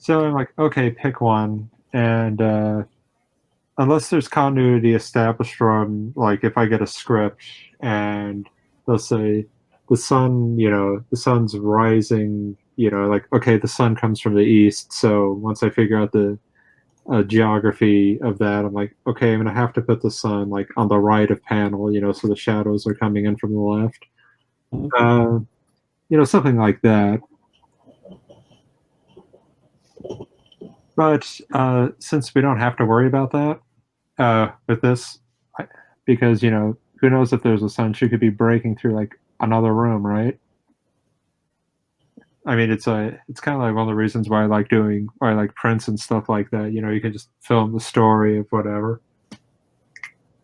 So I'm like, okay, pick one. And unless there's continuity established from, like, if I get a script and they'll say the sun's rising, like, okay, the sun comes from the east. So once I figure out the geography of that, I'm like, okay, I'm gonna have to put the sun like on the right of panel, so the shadows are coming in from the left. Uh, something like that. But since we don't have to worry about that with this, because who knows if there's a sun? She could be breaking through like another room, right? I mean, it's kind of like one of the reasons why I like prints and stuff like that. You can just film the story of whatever.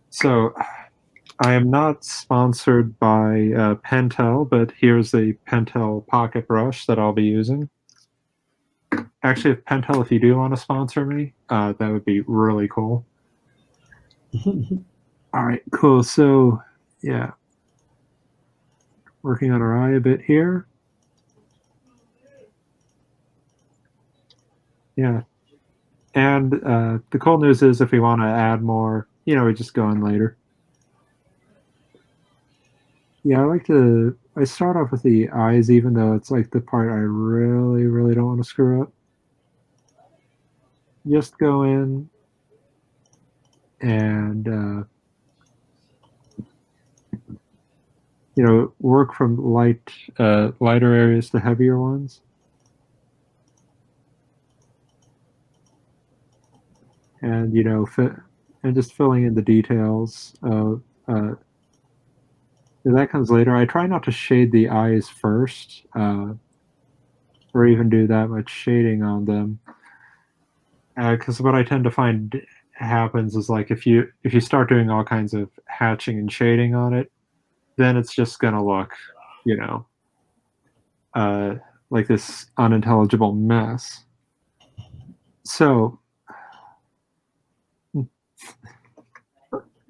So I am not sponsored by Pentel, but here's the Pentel pocket brush that I'll be using. Actually, if you do want to sponsor me, that would be really cool. All right, cool. So, yeah, working on her eye a bit here. Yeah, and the cool news is if we want to add more, we just go in later. Yeah, I start off with the eyes, even though it's like the part I really, really don't want to screw up. Just go in and, work from lighter areas to heavier ones. And, and just filling in the details of, that comes later. I try not to shade the eyes first, or even do that much shading on them. Because what I tend to find happens is like if you start doing all kinds of hatching and shading on it, then it's just gonna look, like this unintelligible mess. So,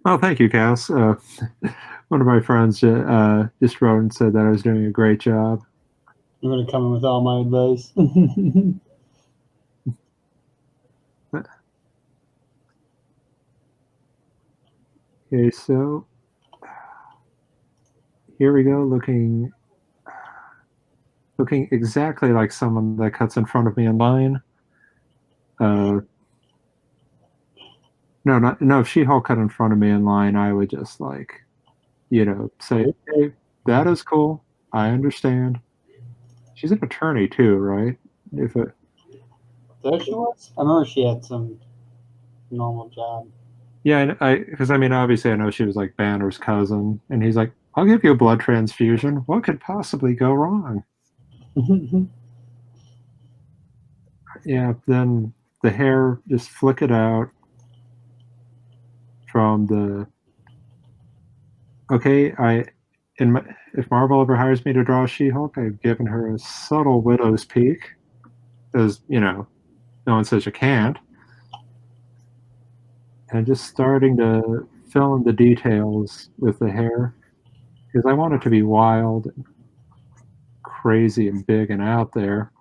oh, thank you, Cass. One of my friends just wrote and said that I was doing a great job. I'm going to come in with all my advice. Okay, so here we go, looking exactly like someone that cuts in front of me in line. No, if She-Hulk cut in front of me in line, I would just like, say, hey, that is cool. I understand. She's an attorney too, right? If it, There she was? I remember she had some normal job. yeah, because I mean, obviously, I know she was like Banner's cousin, and he's like, "I'll give you a blood transfusion. What could possibly go wrong?" Yeah, then the hair, just flick it out from the. Okay, if Marvel ever hires me to draw She-Hulk, I've given her a subtle widow's peak, because no one says you can't. And just starting to fill in the details with the hair, because I want it to be wild, and crazy, and big and out there.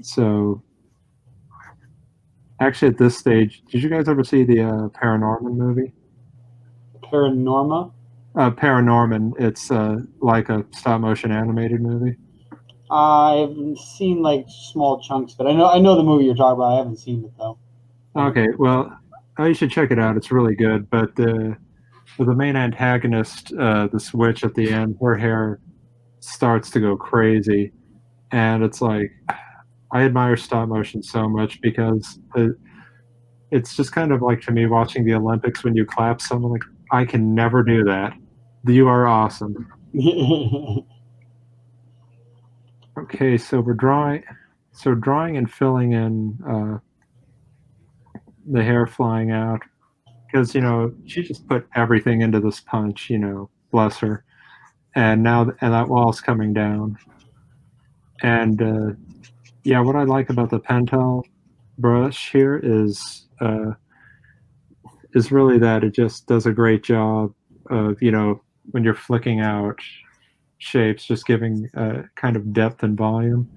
So, actually, at this stage, did you guys ever see the Paranorman movie? Paranorma? Paranorman. It's like a stop motion animated movie. I've seen like small chunks, but I know the movie you're talking about. I haven't seen it though. Okay, well, you should check it out. It's really good. But the main antagonist, the switch at the end, her hair starts to go crazy, and it's like I admire stop motion so much because it's just kind of like to me watching the Olympics when you clap someone like I can never do that. You are awesome. Okay, so we're drawing and filling in the hair flying out because she just put everything into this punch. Bless her. And that wall's coming down. And yeah, what I like about the Pentel brush here is really that it just does a great job of when you're flicking out shapes, just giving kind of depth and volume.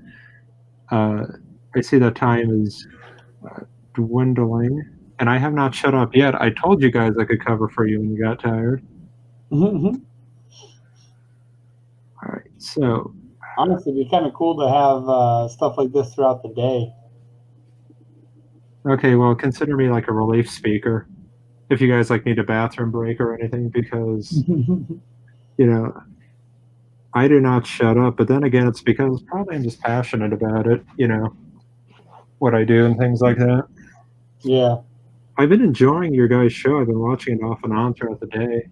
I see that time is dwindling, and I have not shut up yet. I told you guys I could cover for you when you got tired. All right, so Honestly, it'd be kind of cool to have stuff like this throughout the day. okay, well, consider me like a relief speaker if you guys like need a bathroom break or anything, because you know I do not shut up. But then again, it's because probably I'm just passionate about it. What I do and things like that. Yeah. I've been enjoying your guys' show. I've been watching it off and on throughout the day.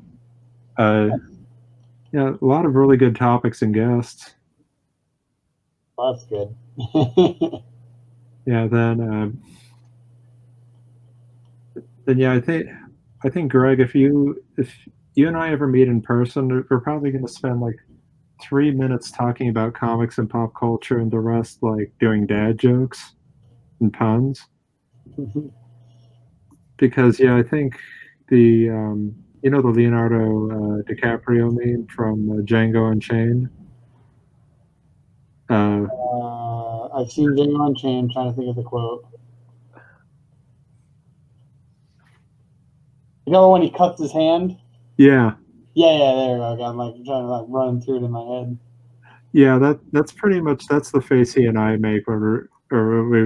Yeah, a lot of really good topics and guests. Well, that's good. Yeah, then yeah, I think Greg, if you and I ever meet in person, we're probably going to spend like 3 minutes talking about comics and pop culture, and the rest like doing dad jokes and puns. Because yeah, I think the the Leonardo DiCaprio meme from Django Unchained. I've seen Django Unchained. Trying to think of the quote. You know when he cuts his hand? Yeah. Yeah, there we go. I'm like trying to run through it in my head. Yeah, that's pretty much that's the face he and I make when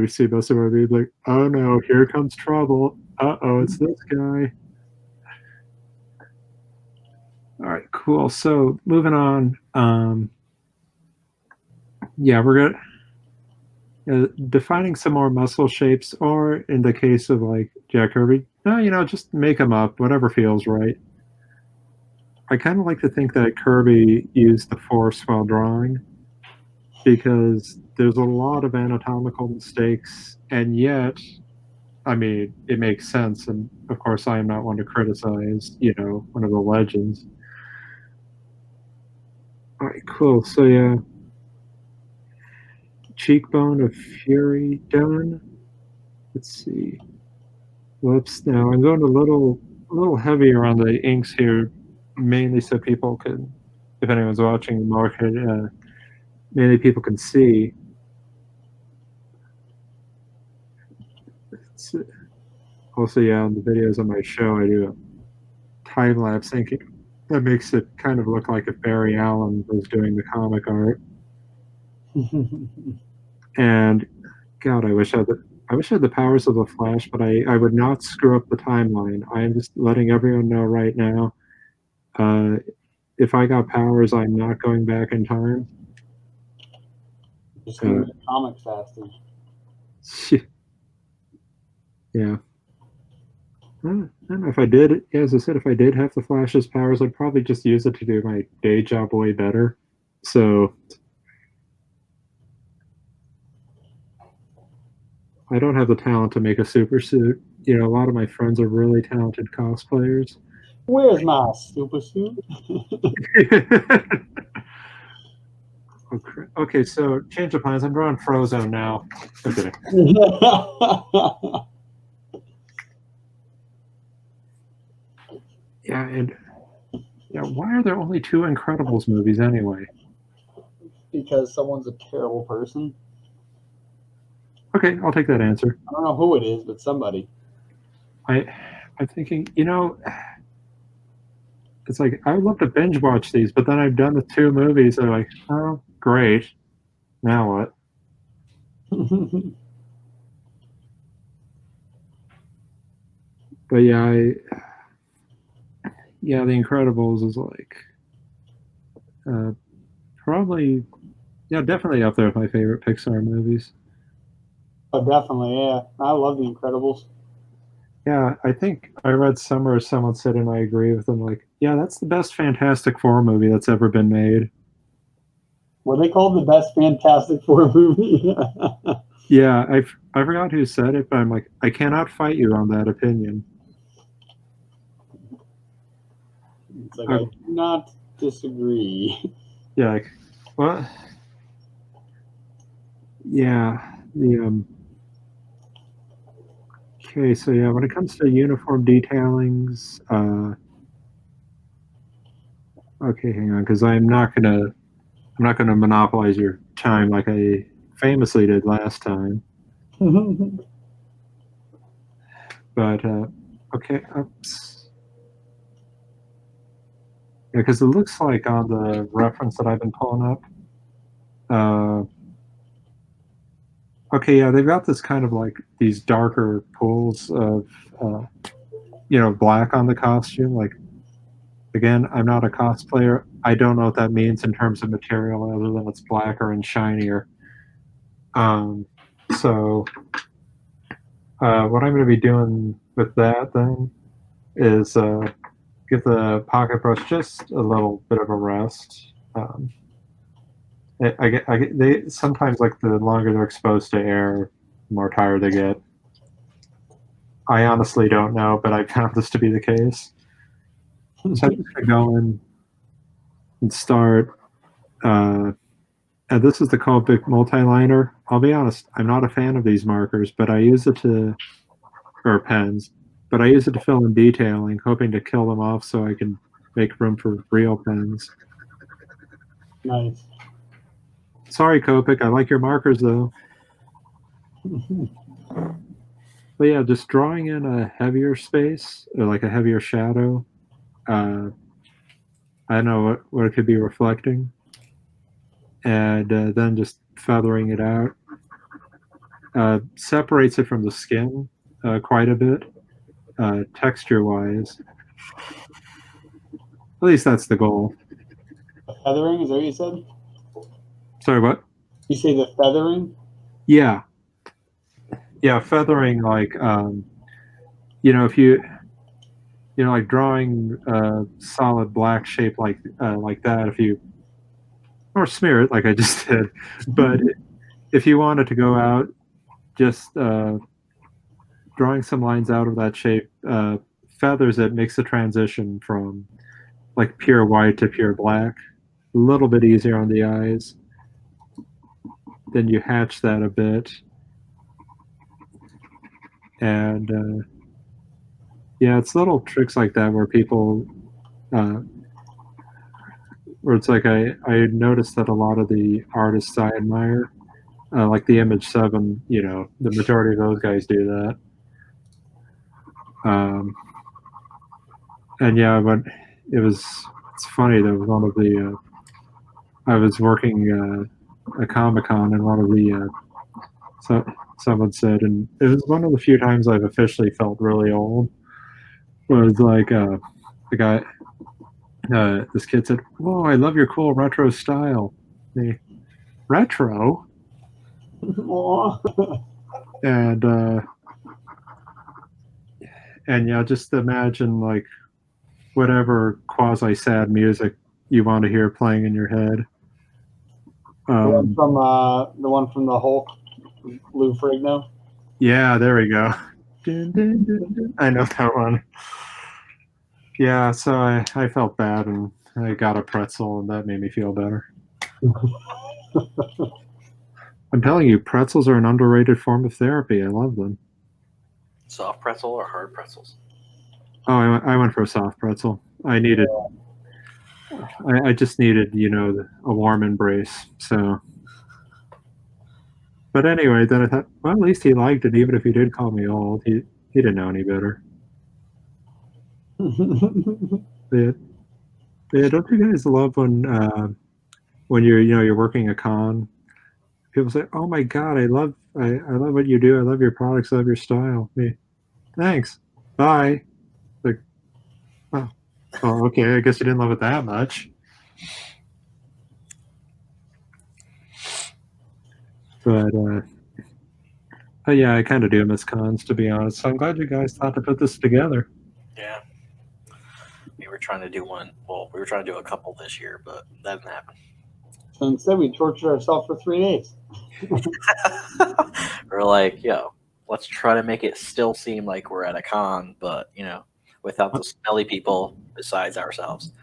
we see most of our videos. Like, oh no, here comes trouble. Uh-oh, it's this guy. All right, cool. So moving on. Yeah, we're gonna defining some more muscle shapes, or in the case of like Jack Kirby, just make them up, whatever feels right. I kind of like to think that Kirby used the force while drawing, because there's a lot of anatomical mistakes, and yet, I mean, it makes sense. And of course, I am not one to criticize, one of the legends. All right, cool. So yeah, cheekbone of fury done. Let's see. Lips now. I'm going a little heavier on the inks here, mainly so people can, if anyone's watching the market, mainly people can see. Also, yeah, on the videos on my show, I do a time lapse thinking that makes it kind of look like if Barry Allen was doing the comic art. And God, I wish I had the powers of the Flash, but I would not screw up the timeline. I am just letting everyone know right now. If I got powers, I'm not going back in time. Just read the comics faster. Yeah. I don't know if I did. As I said, if I did have the Flash's powers, I'd probably just use it to do my day job way better. So I don't have the talent to make a super suit. A lot of my friends are really talented cosplayers. Where's my super suit? Okay, so change of plans. I'm drawing Frozone now. Okay. Yeah, and why are there only 2 Incredibles movies anyway? Because someone's a terrible person. Okay, I'll take that answer. I don't know who it is, but somebody. I'm thinking, it's like I would love to binge watch these, but then I've done the 2 movies. And I'm like, oh, great. Now what? But yeah, The Incredibles is like probably, definitely up there with my favorite Pixar movies. Oh, definitely, yeah. I love The Incredibles. Yeah, I think I read somewhere someone said, and I agree with them, like, yeah, that's the best Fantastic Four movie that's ever been made. What they call the best Fantastic Four movie? Yeah, I forgot who said it, but I'm like, I cannot fight you on that opinion. It's like, I do not disagree. Yeah, like, what? Yeah, okay, so yeah, when it comes to uniform detailings, okay, hang on, because I'm not gonna monopolize your time like I famously did last time. But okay, oops. Yeah, because it looks like on the reference that I've been pulling up. Okay, yeah, they've got this kind of like these darker pools of, black on the costume. Like, again, I'm not a cosplayer. I don't know what that means in terms of material other than it's blacker and shinier. So what I'm going to be doing with that then is give the pocket brush just a little bit of a rest. They sometimes, like, the longer they're exposed to air, the more tired they get. I honestly don't know, but I found this to be the case. So I'm just going to go in and start. And this is the Copic Multiliner. I'll be honest, I'm not a fan of these markers, but I use it or pens, but I use it to fill in detailing, hoping to kill them off so I can make room for real pens. Nice. Sorry, Copic, I like your markers though. But yeah, just drawing in a heavier space, or like a heavier shadow. I don't know what it could be reflecting. And then just feathering it out. Separates it from the skin quite a bit, texture-wise. At least that's the goal. The feathering, is that what you said? Sorry, what? You say the feathering? Yeah. Yeah, feathering, like, if you, like drawing a solid black shape like that, or smear it like I just did. But if you wanted to go out, just drawing some lines out of that shape, feathers it, makes the transition from like pure white to pure black a little bit easier on the eyes. Then you hatch that a bit. And yeah, it's little tricks like that where people, where it's like I noticed that a lot of the artists I admire, like the Image 7, the majority of those guys do that. And yeah, but it's funny, there was one of the, I was working a Comic-Con, and one of the, someone said, and it was one of the few times I've officially felt really old, was like, the guy, this kid said, "Whoa, I love your cool retro style." Retro? And yeah, just imagine like whatever quasi-sad music you want to hear playing in your head. The one from the Hulk, Lou Ferrigno. Yeah, there we go. Dun, dun, dun, dun. I know that one. Yeah, so I felt bad, and I got a pretzel, and that made me feel better. I'm telling you, pretzels are an underrated form of therapy. I love them. Soft pretzel or hard pretzels? Oh, I went for a soft pretzel. I just needed, a warm embrace. So, but anyway, then I thought, well, at least he liked it, even if he did call me old. He didn't know any better. Yeah, don't you guys love when you're working a con? People say, "Oh my God, I love what you do. I love your products. I love your style." Me, thanks. Bye. Like, oh, okay. I guess you didn't love it that much. But yeah, I kind of do miss cons, to be honest. So I'm glad you guys thought to put this together. Yeah. We were trying to do one. Well, we were trying to do a couple this year, but that didn't happen. So instead, we tortured ourselves for 3 days. We're like, let's try to make it still seem like we're at a con, but, without the smelly people besides ourselves.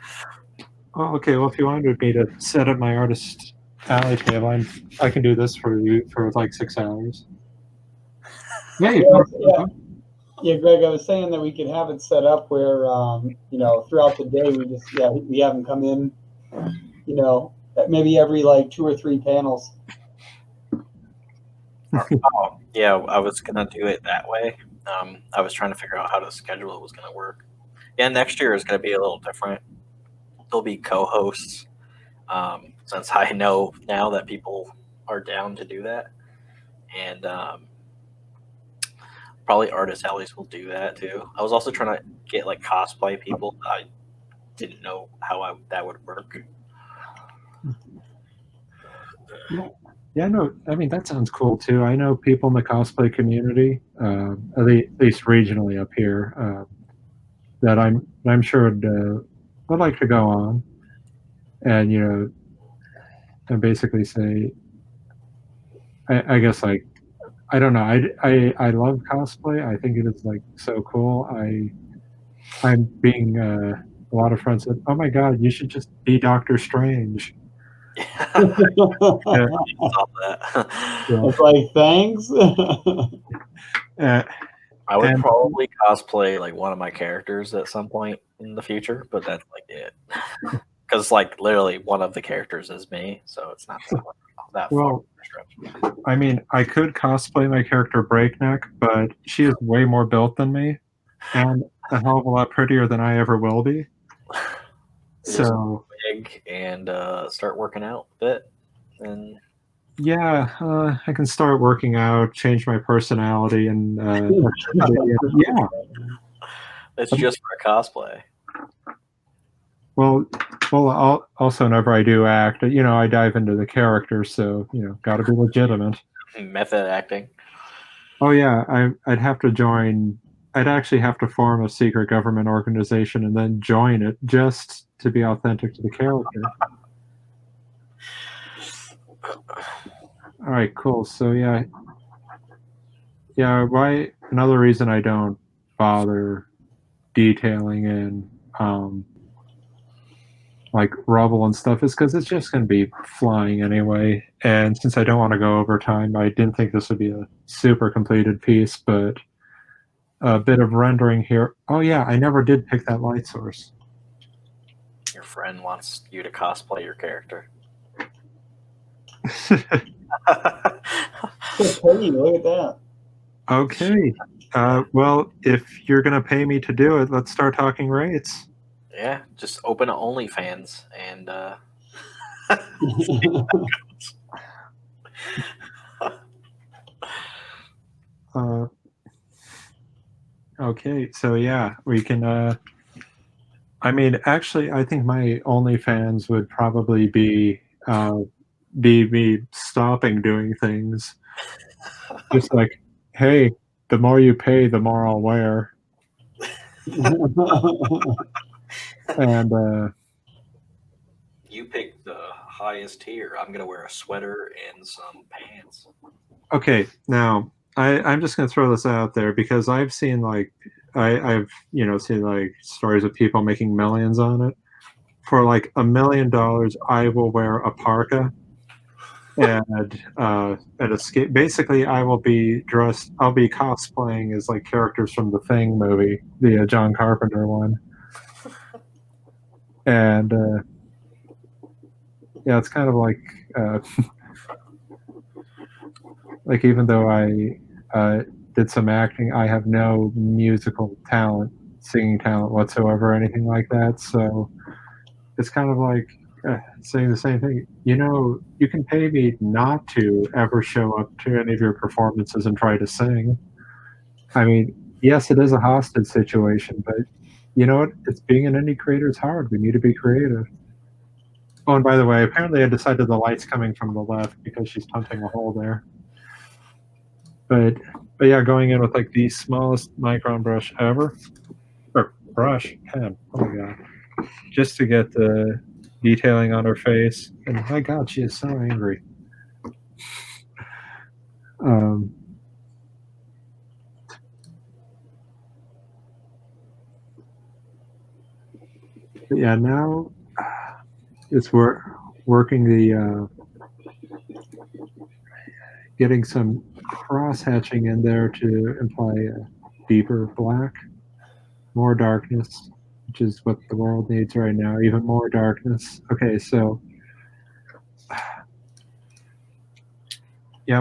Oh, okay. Well, if you wanted me to set up my artist alley table, I can do this for you for like 6 hours. Yeah, Yeah, Greg, I was saying that we could have it set up where, throughout the day we have them come in, maybe every like 2 or 3 panels. Oh, yeah, I was gonna do it that way. I was trying to figure out how the schedule was gonna work. Yeah, next year is gonna be a little different. There'll be co-hosts, since I know now that people are down to do that, and probably artist alleys will do that too. I was also trying to get like cosplay people. I didn't know how that would work. Yeah, no, I mean that sounds cool too. I know people in the cosplay community, at least regionally up here, that I'm sure would like to go on, and and basically say, I guess like I don't know, I love cosplay. I think it is like so cool. I'm being a lot of friends said, oh my god, you should just be Doctor Strange. I saw that. It's like, thanks. I would And- probably cosplay like one of my characters at some point in the future, but that's like it. Because like literally one of the characters is me, so it's not that far. Well, I mean, I could cosplay my character Breakneck, but she is way more built than me, and a hell of a lot prettier than I ever will be. So Big and start working out a bit, and yeah, I can start working out, change my personality, and yeah. it's just for a cosplay. Well, also whenever I do act, I dive into the character, so got to be legitimate. Method acting. Oh yeah, I'd have to join. I'd actually have to form a secret government organization and then join it just to be authentic to the character. All right, cool. So yeah. Why? Another reason I don't bother detailing in like rubble and stuff is because it's just going to be flying anyway. And since I don't want to go over time, I didn't think this would be a super completed piece, but a bit of rendering here. Oh yeah, I never did pick that light source. Your friend wants you to cosplay your character. Hey, look at that. Okay. Well, if you're going to pay me to do it, let's start talking rates. Yeah, just open a OnlyFans and Okay, so yeah, we can. I mean, actually, I think my OnlyFans would probably be me stopping doing things. Just like, hey, the more you pay, the more I'll wear. And you pick the highest tier. I'm gonna wear a sweater and some pants. okay, now I'm just gonna throw this out there because I've seen like I've seen like stories of people making millions on it. For like $1 million, I will wear a parka and a skate. Basically, I will be dressed. I'll be cosplaying as like characters from the Thing movie, the John Carpenter one. And yeah, it's kind of like like even though I did some acting, I have no musical talent, singing talent whatsoever, or anything like that. So it's kind of like saying the same thing. You can pay me not to ever show up to any of your performances and try to sing. I mean, yes, it is a hostage situation, but you know what? It's being an indie creator is hard. We need to be creative. Oh, and by the way, apparently I decided the light's coming from the left because she's punching a hole there. But yeah, going in with like the smallest micron brush ever, or brush pen. Oh my god, just to get the detailing on her face. And my god, she is so angry. But yeah, now it's working the getting some cross hatching in there to imply a deeper black, more darkness, which is what the world needs right now. Even more darkness. Okay, so Yeah,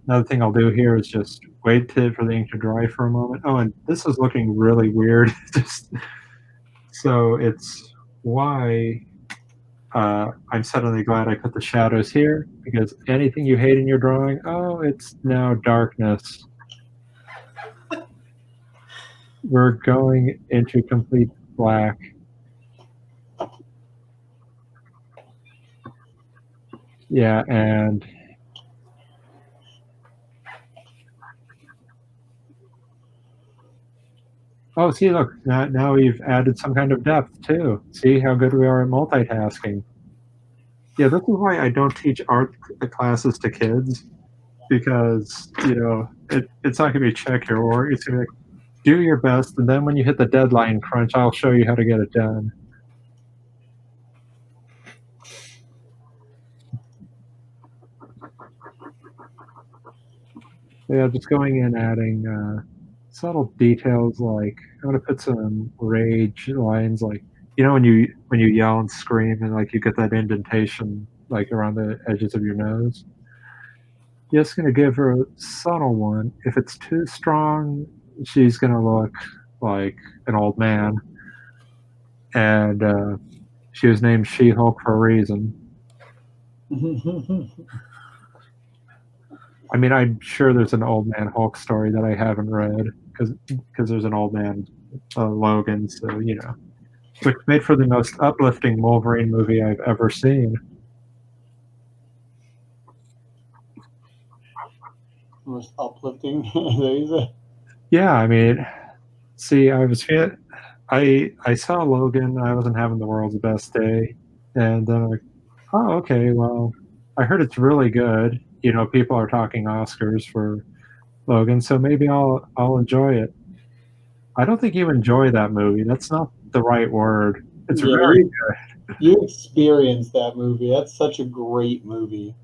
another thing I'll do here is just wait for the ink to dry for a moment. Oh, and this is looking really weird. So it's why I'm suddenly glad I put the shadows here, because anything you hate in your drawing, oh, it's now darkness. We're going into complete black. Yeah, and oh, see, look, now we've added some kind of depth too. See how good we are at multitasking. Yeah, this is why I don't teach art classes to kids, because it's not going to be check your work. It's going to be like, do your best, and then when you hit the deadline crunch, I'll show you how to get it done. Yeah, just going in, adding subtle details, like I'm going to put some rage lines, like when you yell and scream, and like you get that indentation like around the edges of your nose. Just going to give her a subtle one. If it's too strong, she's going to look like an old man. And she was named She-Hulk for a reason. I mean, I'm sure there's an old man Hulk story that I haven't read, because there's an old man Logan, so which made for the most uplifting Wolverine movie I've ever seen. Most uplifting. Yeah, I mean, see, I saw Logan. I wasn't having the world's best day, and then I'm like, oh, okay, well, I heard it's really good. People are talking Oscars for Logan, so maybe I'll enjoy it. I don't think you enjoy that movie. That's not the right word. It's very good. You experienced that movie. That's such a great movie.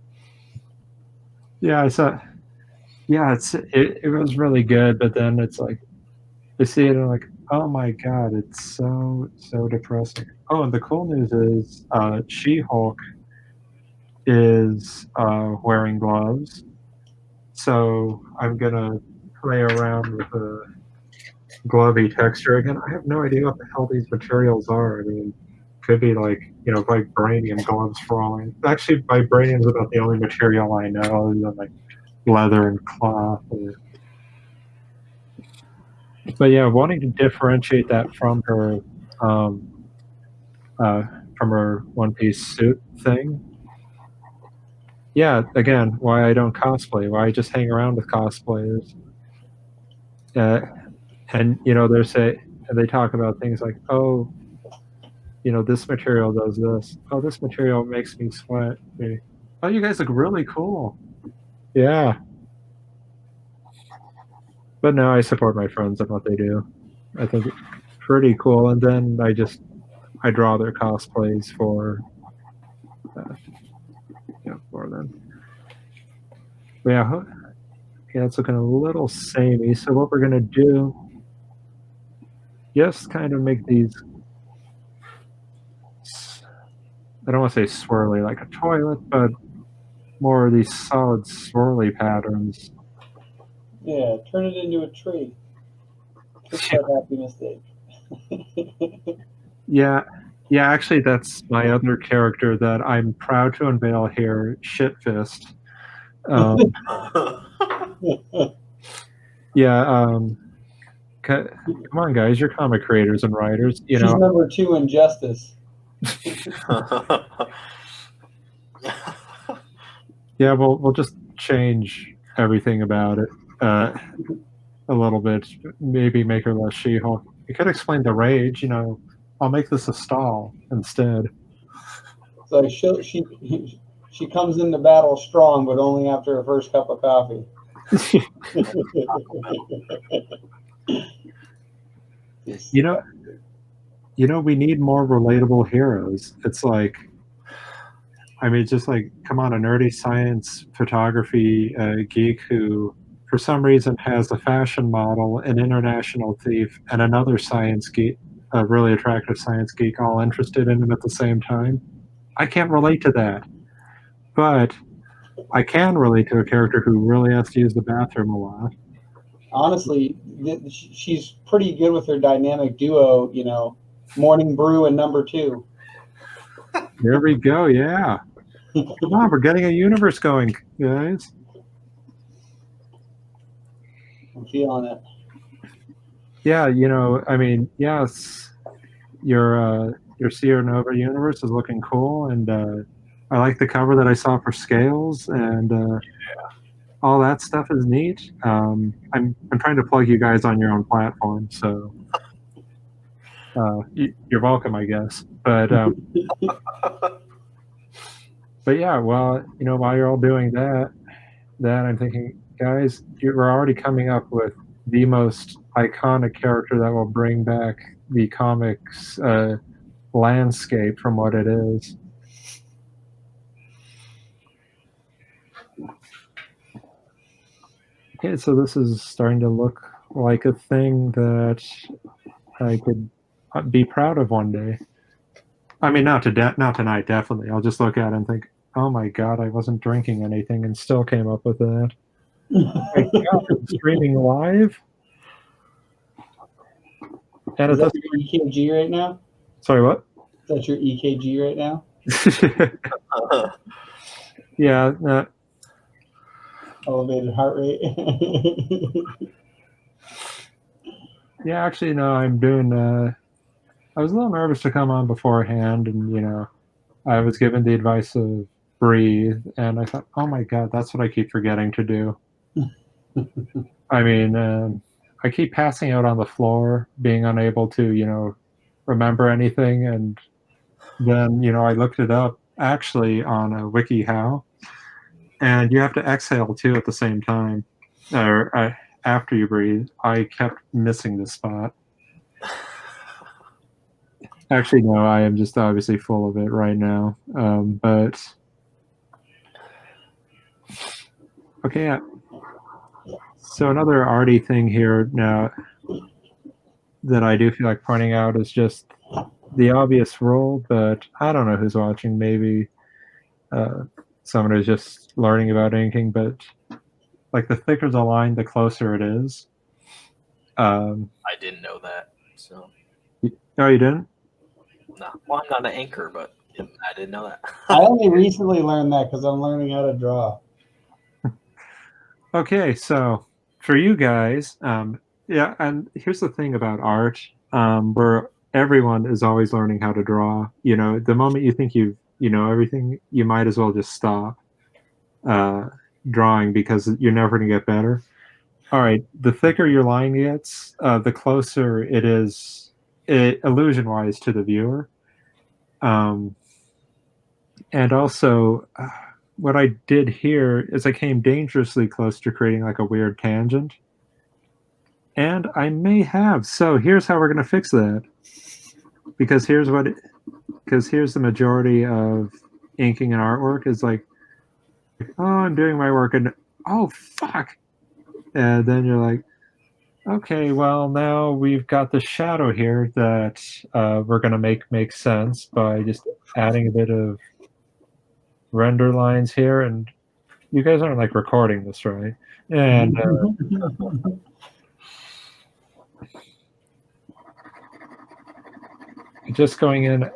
Yeah, I saw. Yeah, it was really good, but then it's like I see it and I'm like, oh my god, it's so depressing. Oh, and the cool news is She-Hulk is wearing gloves, so I'm gonna play around with a glovey texture again. I have no idea what the hell these materials are. I mean, could be like vibranium gloves for all. Actually, vibranium is about the only material I know other than like leather and cloth. But yeah, wanting to differentiate that from her One Piece suit thing. Yeah, again, why I don't cosplay, why I just hang around with cosplayers. And they talk about things like, oh, this material does this. Oh, this material makes me sweat. Oh, you guys look really cool. Yeah. But no, I support my friends and what they do. I think it's pretty cool. And then I draw their cosplays for them. But yeah, it's looking a little samey. So what we're gonna do, just kind of make these, I don't want to say swirly like a toilet, but more of these solid swirly patterns. Yeah, turn it into a tree. Just that happy mistake. Yeah, actually, that's my other character that I'm proud to unveil here, Shitfist. Yeah, come on, guys, you're comic creators and writers. She's number 2 in Justice. Yeah, we'll just change everything about it a little bit. Maybe make her less She-Hulk. You could explain the rage. I'll make this a stall instead. So she comes into battle strong, but only after her first cup of coffee. We need more relatable heroes. It's like, I mean, just like, come on, a nerdy science photography geek who, for some reason, has a fashion model, an international thief, and another science geek, a really attractive science geek, all interested in him at the same time. I can't relate to that. But I can relate to a character who really has to use the bathroom a lot. Honestly, she's pretty good with her dynamic duo. You know, Morning Brew and Number Two. There we go. Yeah. Come on, we're getting a universe going, guys. I'm feeling it. Yeah, you know, I mean, yes, your SeerNova universe is looking cool, and I like the cover that I saw for Scales, and all that stuff is neat. I'm trying to plug you guys on your own platform, so you're welcome, I guess. But yeah, well, you know, while you're all doing that I'm thinking, guys, you're already coming up with the most iconic character that will bring back the comics landscape from what it is. Okay, so this is starting to look like a thing that I could be proud of one day. I mean, not tonight, definitely. I'll just look at it and think, oh my god, I wasn't drinking anything and still came up with that. My god, it's streaming live? And Is that your EKG right now? Sorry, what? Is that your EKG right now? Yeah. Elevated heart rate. Yeah, actually, no, I'm doing. I was a little nervous to come on beforehand, and you know, I was given the advice of breathe, and I thought, oh my god, that's what I keep forgetting to do. I mean, I keep passing out on the floor, being unable to, you know, remember anything, and then, you know, I looked it up actually on WikiHow, and you have to exhale too at the same time, or after you breathe. I kept missing this spot. Actually, no, I am just obviously full of it right now. But okay, yeah. So another arty thing here now that I do feel like pointing out is just the obvious rule, but I don't know who's watching. Maybe someone who's just learning about inking, but like the thicker the line, the closer it is. I didn't know that. So. Oh, you didn't? No. Well, I'm not an anchor, but I didn't know that. I only recently learned that because I'm learning how to draw. Okay, so for you guys, yeah, and here's the thing about art, where everyone is always learning how to draw. You know, the moment you think you know everything, you might as well just stop drawing because you're never going to get better. All right, the thicker your line gets, the closer it is, illusion-wise, to the viewer. And also, what I did here is I came dangerously close to creating like a weird tangent. And I may have. So here's how we're going to fix that. Because here's the majority of inking and artwork is like, oh, I'm doing my work, and oh, fuck. And then you're like, okay, well, now we've got the shadow here that we're going to make sense by just adding a bit of render lines here. And you guys aren't like recording this, right? And just going in,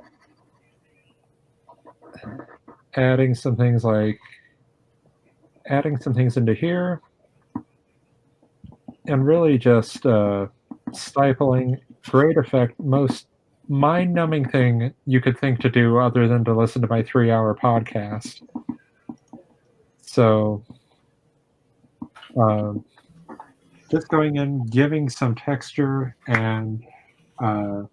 adding some things into here, and really just stifling. Great effect. Most mind-numbing thing you could think to do other than to listen to my 3-hour podcast. So just going in, giving some texture, and let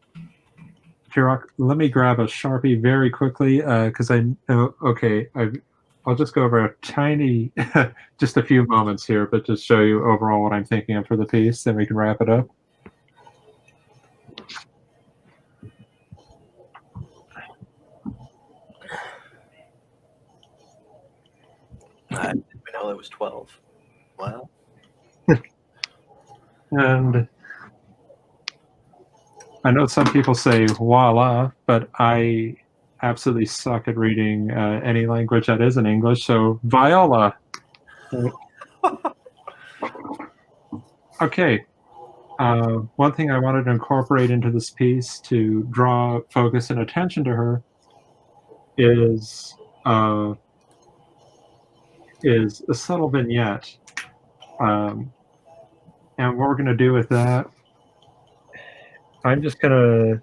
me grab a Sharpie very quickly because I know, okay, I'll just go over a tiny, just a few moments here, but just show you overall what I'm thinking of for the piece, then we can wrap it up. I didn't even know it was 12. Wow. And I know some people say voila, but I absolutely suck at reading any language that isn't English. So viola. Okay. One thing I wanted to incorporate into this piece to draw focus and attention to her is a subtle vignette. And what we're going to do with that, I'm just going to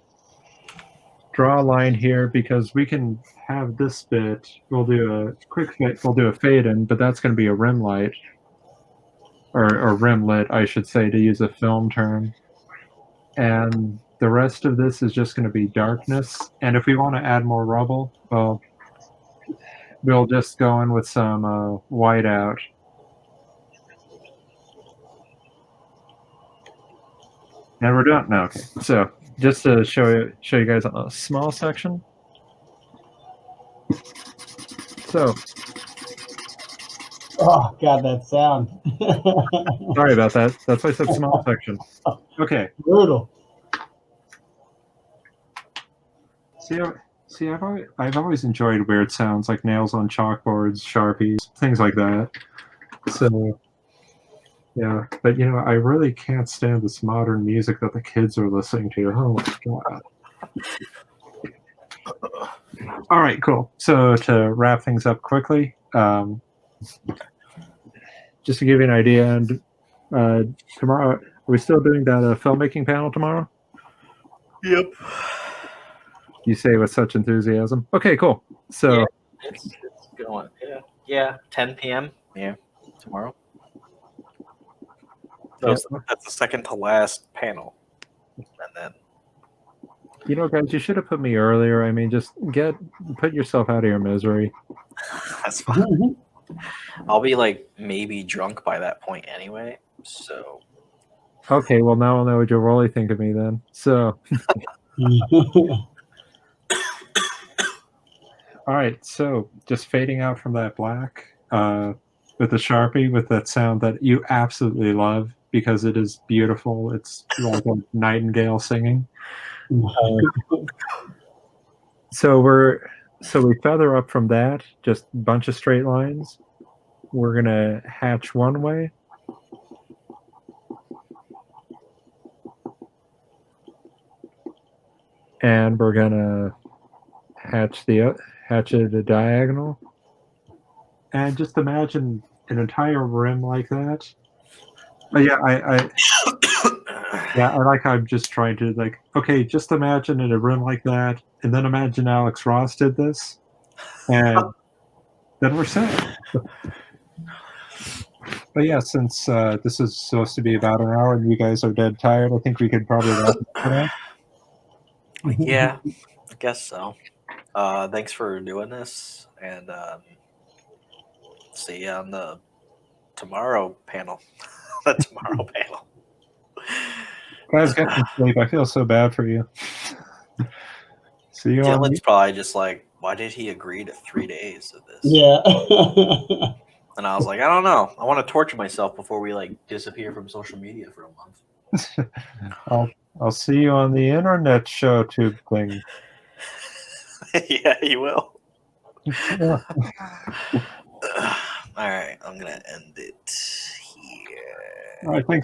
draw a line here because we can have this bit. We'll do a quick fade. We'll do a fade in, but that's going to be a rim light. Or rim lit, I should say, to use a film term. And the rest of this is just going to be darkness. And if we want to add more rubble, well, we'll just go in with some whiteout. And we're done. No, okay. So just to show you guys a small section. So. Oh God, that sound. Sorry about that. That's why I said small section. Okay. Brutal. See, I've always enjoyed weird sounds like nails on chalkboards, Sharpies, things like that. So, yeah. But I really can't stand this modern music that the kids are listening to. Oh my God. All right, cool. So to wrap things up quickly. Just to give you an idea, and tomorrow, are we still doing that filmmaking panel tomorrow? Yep. You say with such enthusiasm. Okay, cool. So yeah, it's going. Yeah, 10 p.m. Yeah, tomorrow. So that's the second to last panel, and then. Guys, you should have put me earlier. I mean, just put yourself out of your misery. That's fine. I'll be maybe drunk by that point anyway. So. Okay, well now I'll know what you'll really think of me then. So. All right, so just fading out from that black with the Sharpie with that sound that you absolutely love because it is beautiful. It's like a nightingale singing. So we feather up from that, just a bunch of straight lines. We're going to hatch one way. And we're going to hatch it a diagonal. And just imagine an entire rim like that. But yeah, I like how I'm just trying to okay, just imagine in a rim like that, and then imagine Alex Ross did this, and then we're set. But yeah, since this is supposed to be about an hour and you guys are dead tired, I think we could probably wrap it up. Yeah, I guess so. Thanks for doing this, and see you on the tomorrow panel. The tomorrow panel. Guys, get some sleep. I feel so bad for you. See you Dylan's probably just why did he agree to 3 days of this? Yeah. And I was like, I don't know. I want to torture myself before we disappear from social media for a month. I'll see you on the internet show tube thing. Yeah, you will. All right, I'm gonna end it here. All right, thanks.